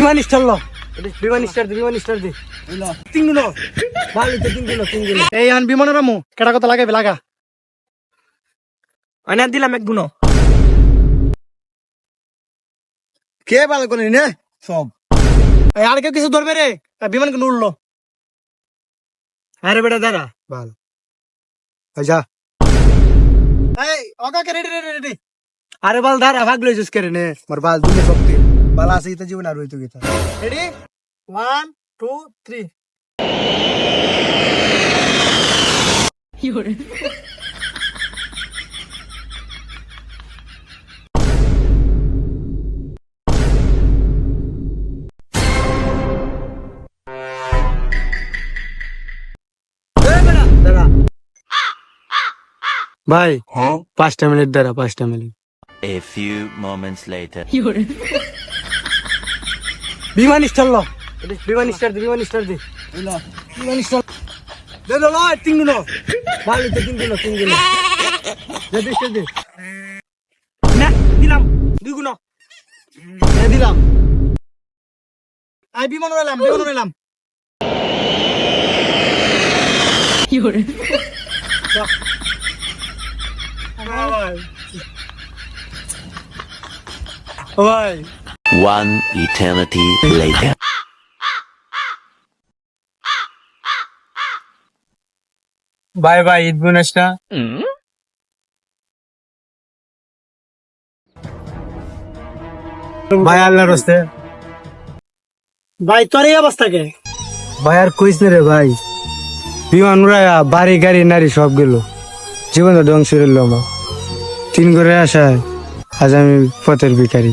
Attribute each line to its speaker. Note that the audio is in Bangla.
Speaker 1: বিমান স্টার ল বিমান স্টার দি তিন গুণ ভালো তো তিন গুণ এই আন বিমানের আমু কেটা কথা লাগাবে লাগা অনেক দিলাম এক গুণ কে ভালো করে নে সব আর কেউ কিছু ধরবে রে বিমান কেন উঠলো আরে বেটা দাঁড়া ভালো যা এই ওকে রেডি রেডি আরে বাল দাঁড়া ভাগ লইছিস করে নে মোর বাল দুলে শক্তি বাল আছে ইতা জীবন আর হইতো গিতা রেডি 1 2 3
Speaker 2: You're
Speaker 1: ভাই 5টা মিনিট দাঁড়া 5টা minute
Speaker 3: A few moments later.
Speaker 2: you're
Speaker 1: বিমান স্টার ল বিমান স্টার দি বিমান স্টার দে লো তিন গুণ ভালো তো তিন গুণ দে স্টার দে না দিলাম দুই গুণ দে দিলাম আই বিমান উড়ালাম
Speaker 2: you're
Speaker 1: ভাই
Speaker 3: One eternity later.
Speaker 1: বাই ঈদ বোনাসটা ভাই আল্লাহর রাস্তে ভাই তোর এই অবস্থা কে ভাই আর কইস না রে ভাই বিমান উড়ায়া বাড়ি গাড়ি নারী সব গেল জীবনটা ধ্বংস হইল আমার 3 ঘরে আসায় আজ আমি পথের ভিখারি